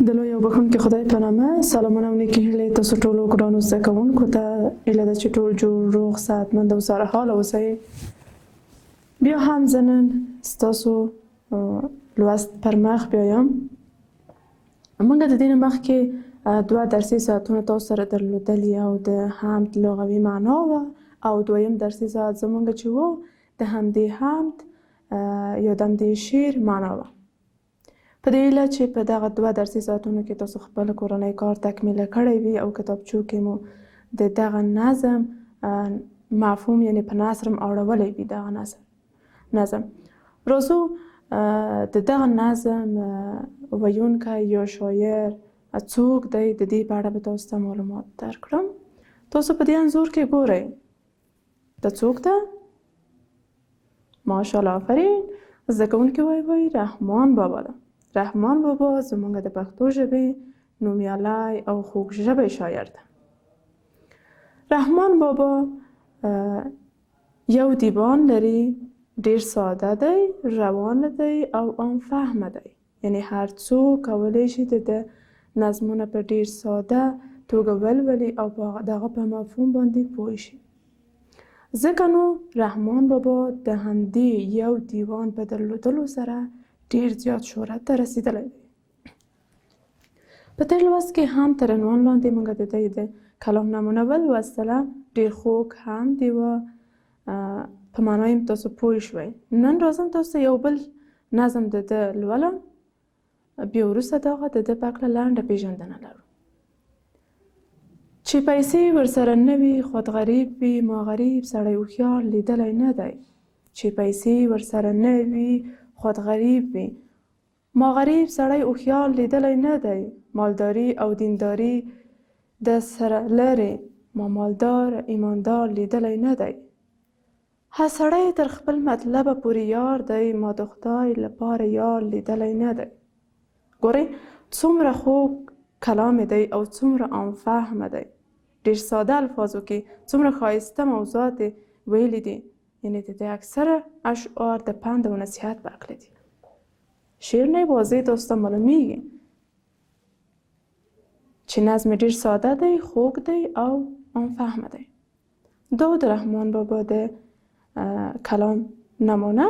د لوی او بخښونکي خدای په نامه سلامونه او نیکې هیلې تاسو ټولو ګرانو زده کوونکو ته هیله ده چې ټول جوړ روغ صحتمند او سرحاله اوسئ. بیا هم زه نن ستاسو لوست پر مخ بیایم. موږ د دې نه مخکې 2 درسي ساعتونه تاسو سره درلودلي او د حمد لغوي معنا وه او دویم درسي ساعت زموږ چې و د همدې حمد یا د همدې شعر معنا وه. په دې هیله چې په دغه 2 درسي ساعتونو کې تاسو خپل کورنی کار تکمیله کړی وي او کتابچو کې مو د دغه نظم مفهوم یعنې په نثر اړولی وي. دغه نظم راځو د دغه نظم ویونکی یا شاعر څوک دی د دې په اړه به تاسو ته معلومات درکړم. تاسو په دې انځور کې ګورئ دا څوک ده؟ ماشاءالله آفرین زده کوونکي وایي رحمان بابا ده. رحمان بابا زموږ د پښتو ژبې نومیالی او خوږ ژبی شاعر ده. رحمان بابا یو دیوان لري، ډیر ساده دی، روان دی او عام فهمه دی. یعنی هر څوک کولی شي د نظمونه په ډیر ساده توګه ولولي او دغه په مفهوم باندې پوه شي. ځکه نو رحمان بابا د همدې یو دیوان په درلودلو سره ډیر زیات شهرت ته رسیدلی دی. په تېر لوست کې هم تر عنوان لاندې موږ د دوی د کلام نمونه ولوستله. ډیر خوږ هم دی و په معنا یې تاسو پوه شوئ. نن راځم تاسو یو بل نظم د ده لولم، بیا وروسته دغه د ده په هکله لنډه پیژندنه لرو. چې پیسې ورسره نه وي خود غریب وي، ما غریب سړی هوښیار لیدلی نه دی. چې پیسې ورسره نه وي خود غریب وي، ما غریب سړی هوښیار لیدلی نه دی. مالداري او دینداري د سره لرې، ما مالدار ایماندار لیدلی نه دی. هر سړی تر خپل مطلبه پورې یار دی، ما د خدای لپاره یار لیدلی نه دی. ګورئ څومره خوږ کلام دی او څومره عام فهمه دی. ډیر ساده الفاظو کې څومره ښایسته موضوعات ویلي دي. یعنې د دې اکثره اشعار د پند او نصیحت په هکله دي. شعر نه واضح تاسو ته معلومیږي چې نظم ډیر ساده دی، خوږ دی او عام فهمه دی. دا د رحمان بابا د کلام نمونه.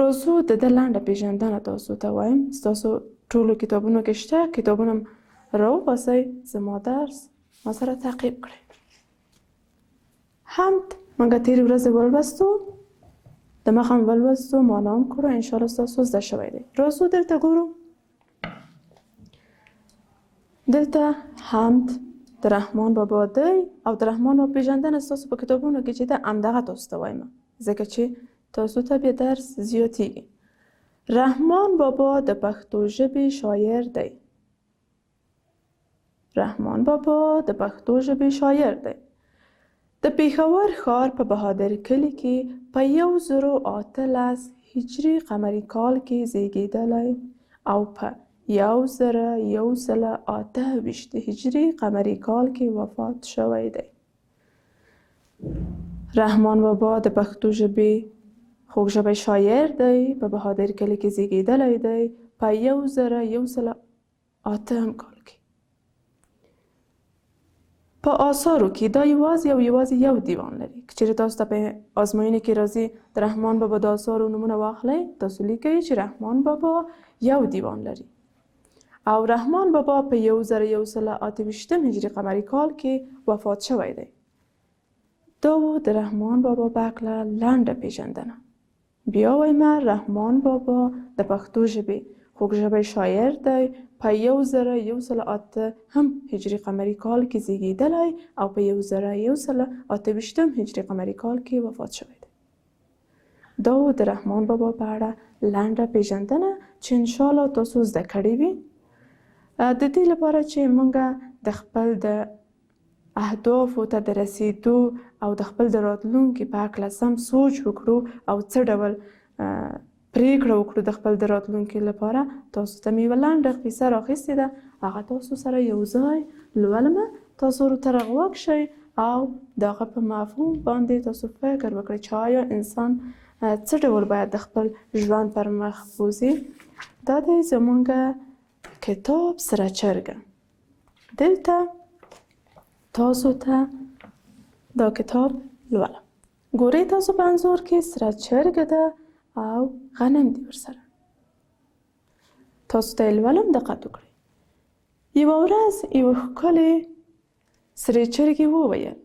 راځو د ده لنډه پیژندنه تاسو ته وایم. ستاسو ټولو کتابونو کې شته، کتابونه هم راوباسئ، زما درس ما سره تعقیب کړئ. حمد موږ تېرې ورځې ولوستو، د مخه هم ولوستو، معنا هم کړو، انشاءالله ستاسو زده شوی دی. راځو دلته ګورو. دلته حمد د رحمان بابا دی او د رحمان بابا پیژندنه ستاسو په کتابونو کې چې ده همدغه تاسو ته وایم، ځکه چې تاسو ته بیا درس زیاتیږي. رحمان بابا د پښتو ژبې شاعر دی. رحمان بابا د پښتو ژبې شاعر دی. د پېښور ښار په بهادر کلي کې په 1018 هجري قمري کال کې زیږېدلی او په 1128 هجري قمري کال کې وفات شوی دی. رحمان بابا د پښتو ژبې خوږ ژبی شاعر دی. په بهادر کلي کې زیږېدلی دی په 1108 کال کې. په آثارو کې دا یوازې یو دیوان لري. که چېرې تاسو ته په ازموینې کې راځي د رحمان بابا د آثارو نومونه واخلئ، تاسو لیکئ چې رحمان بابا یو دیوان لري او رحمان بابا په 1128 هجري قمري کال کې وفات شوی دی. دا و د رحمان بابا په هکله لنډه پیژندنه. بیا وایم رحمان بابا د پښتو ژبې خوږ ژبی شاعر دی. په 1108 هجري قمري کال کې زیږېدلی او په 1128 هجري قمري کال کې وفات شوی دی. دا و د رحمان بابا په اړه لنډه پیژندنه چې انشاءالله تاسو زده کړې وي. د دې لپاره چې موږ د خپل د اهدافو ته د رسیدو او د خپل د راتلونکي په هکله سم سوچ وکړو او څه ډول پریکړه وکړو د خپل د راتلونکي لپاره، تاسو ته مې یوه لنډه قیصه راخیستې ده، هغه تاسو سره یو ځای لولمه. تاسو ورته غوږ شئ او د هغه په مفهوم باندې تاسو فکر وکړئ چې آیا انسان څه ډول باید د خپل ژوند پر مخ بوځي. دا دی زموږ کتاب سره چرګه. دلته تاسو ته دا کتاب لولم. ګورئ تاسو په انځور کې سره چرګه ده او غنم دي ورسره. تاسو ته یې لولم، دقت وکړئ. یوه ورځ یوه ښکلې سرې چرګې وویل: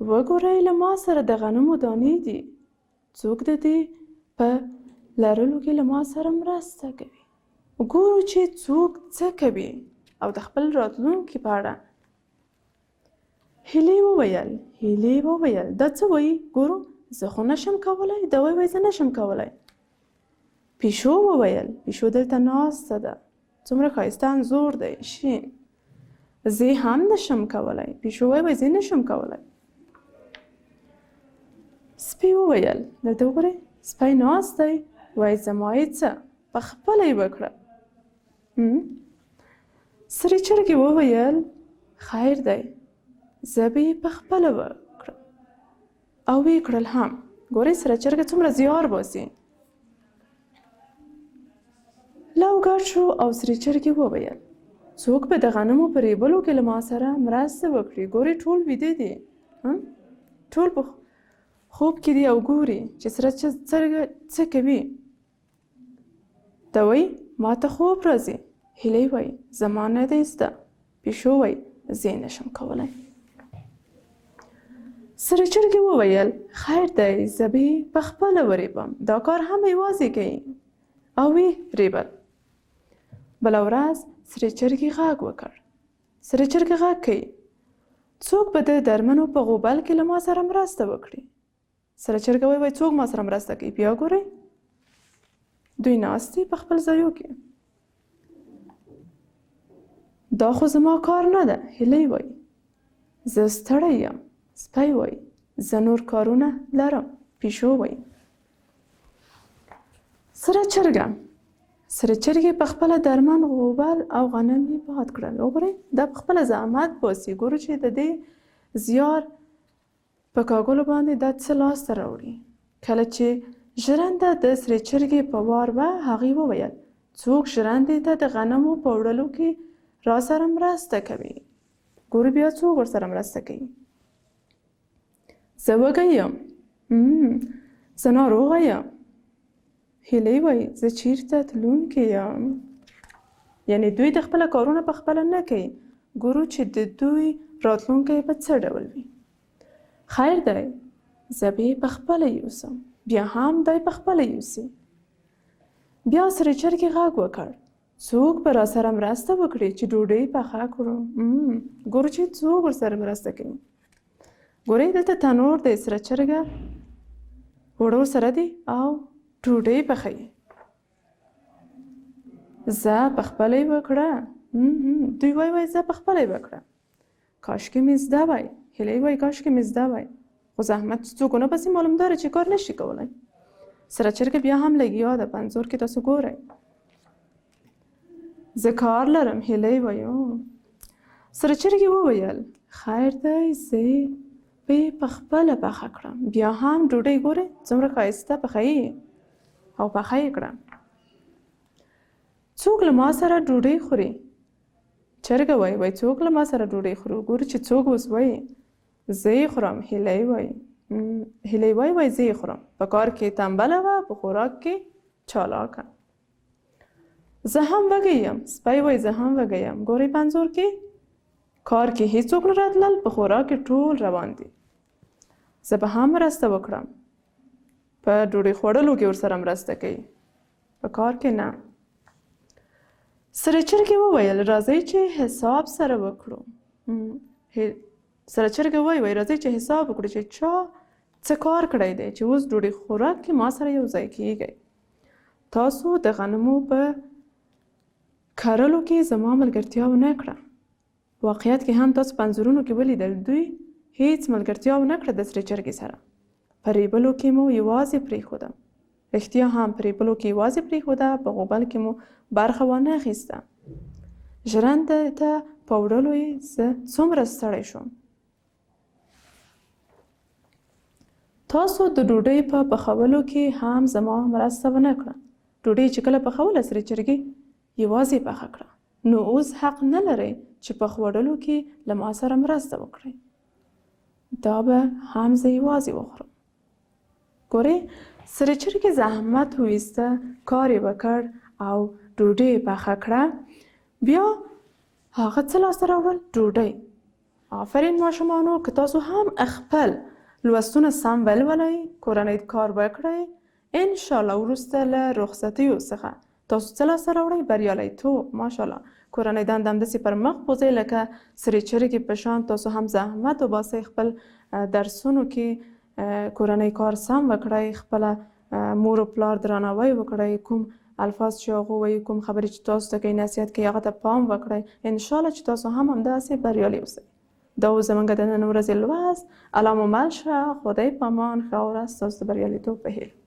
وګورئ له ما سره د غنمو دانې دي. څوک د دې په لرلو کې له ما سره مرسته کوي؟ ګورو چې څوک څه کوي او د خپل راتلونکي په اړه. هیلې وویل دا څه وایي؟ ګورو زه خو نشم کولی. دا وایي زه نشم کولی. پیشو وویل: پیشو دلته ناسته ده، څومره ښایسته انځور دی، شین. زه هم نشم کولی. پیشو وایي زه نشم کولی. سپی وویل: دلته وګورئ سپی ناست دی، وایي زما یې څه، په خپله یې وکړه. سرې چرګې وویل: خیر دی، زه به یې په خپله وکړم. او ویې کړل هم. ګورئ سره چرګه څومره زیار باسي. لو ګډ شو او سرې چرګې وویل: څوک به د غنمو په ریبلو کې له ما سره مرسته وکړي؟ ګورئ ټول ویده دي، ټول په خوب کې دي او ګوري چې سره چرګه څه کوي. دا وایي ما ته خوب راځي. هیلۍ وایي زما نه دی زده. پیشو وایي زه نشم کولی. سرې چرګې وویل: خیر دی، زه به یې په خپله وریبم. دا کار هم یوازې کوي. او ویې ریبل. بله ورځ سرې چرګې غږ وکړ. سرې چرګې غږ کوي: څوک به د درمنو په غوبل کې له ما سره مرسته وکړي؟ سره چرګه وایي څوک ما سره مرسته کوي؟ بیا ګورئ دوی ناست دي په خپل ځایو کې. دا خو زما کار نه ده. هیلۍ وایي زه ستړی یم. سپی وایي زه نور کارونه لرم. پیشو وایي. سره چرګې په خپله درمن، غوبل او غنم یې باد کړل. وګورئ دا په خپله زحمت باسي. ګورو چې د دې زیار په کاږلو باندې دا څه لاسته راوړي. کله چې ژرنده د سرې چرګې په وار وه، هغې وویل: څوک ژرندې ته د غنمو په وړلو کې را سره مرسته کوي؟ ګورو بیا څوک ورسره مرسته کوي. زه وږی یم. زه ناروغه یم. هیلۍ وایي زه چیرته تلونکې یم. یعنې دوی د خپله کارونه په خپله نه کوي. ګورو چې د دوی راتلونکی به څه ډول وي. خیر دی، زه به یې په خپله یوسم. بیا هم دی په خپله یوسي. بیا سرې چرګې غږ وکړ: څوک به را سره مرسته وکړي چې ډوډۍ پخه کړو؟ ګورو چې څوک ورسره مرسته کوي. ګورئ دلته تنور دی. سره چرګه اوړه ورسره دي او ډوډۍ پخوي. زه په خپله یې وکړه. دوی وایي زه په خپله یې وکړه. کاشکې مې زده وای. هیلۍ وایي کاشکې مې زده وای، خو زحمت چې څوک ونه باسي معلوم داره چې کار نشي کولی. سره چرګه بیا هم لګیا ده. په انځور کې تاسو ګورئ. زه کار لرم. هیلۍ وایي. سره چرګې وویل: خیر دی، زه به یې په خپله پخه کړم. بیا هم ډوډۍ ګورئ څومره ښایسته پخوي او پخه یې کړه. څوک له ما سره ډوډۍ خوري؟ چرګه وایي څوک له ما سره ډوډۍ خوري؟ ګورو چې څوک اوس وایي زه یې خورم. هیلۍ وایي زه یې خورم. په کار کې تنبله وه، په خوراک کې چالاکه. زه هم وږی یم. سپی وایي زه هم وږی یم. ګورئ په انځور کې کار کې هیڅوک نه راتلل، په خوراک کې ټول روان دي. زه به هم مرسته وکړم. په ډوډۍ خوړلو کې ورسره مرسته کوي، په کار کې نه. سره چرګې وویل راځئ چې حساب سره وکړو. سره چرګې وایي راځئ چې حساب وکړو چې چا څه کار کړی دی چې اوس ډوډۍ خوراک کې ما سره یو ځای کیږئ. تاسو د غنمو په کرلو کې زما ملګرتیا ونه کړه. واقعیت کې هم تاسو په انځورونو کې ولیدل دوی هیڅ ملګرتیا ونه کړه د سرې چرګې سره. په ریبلو کې مو یوازې پرېښوده. رښتیا هم په ریبلو کې یوازې پرېښوده، په غوبل کې مو برخه وانه اخیسته. ژرنده ته په وړلو یې زه څومره ستړی شوم. تاسو د ډوډۍ په پخولو کې هم زما مرسته ونه کړه. ډوډۍ چې کله پخوله سرې چرګې یوازې پخه کړه. نو اوس حق نه لرئ چې په خوړلو کې له ما سره مرسته وکړئ. دا به هم زه یوازې وخورم. ګورئ سره چرګې زحمت وایسته، کار یې وکړ او ډوډۍ یې پخه کړه. بیا هغه څه لاسته راوړل؟ ډوډۍ. آفرین ماشومانو، که تاسو هم خپل لوستونه سم ولولئ، کورنۍ کار وکړئ، انشاءالله وروسته له رخصتیو څخه تاسو څه لاسته راوړئ؟ بریالیتوب. ماشاءالله کورنۍ دنده همداسې پر مخ بوځئ لکه سرې چرګې په شان. تاسو هم زحمت وباسئ، خپل درسونو کې کورنۍ کار سم وکړئ، خپله مور و پلار درناوی وکړئ، کوم الفاظ چې هغه وایي، کوم خبرې چې تاسو ته کوي نصیحت کوي هغه ته پام وکړئ. انشاءالله چې تاسو هم همداسې بریالي اوسئ. دا اوس زموږ د نن ورځې لوست. الله مو مل شه. خدای په امان. ښه ورځ ستاسو د بریالیتوب په هیله.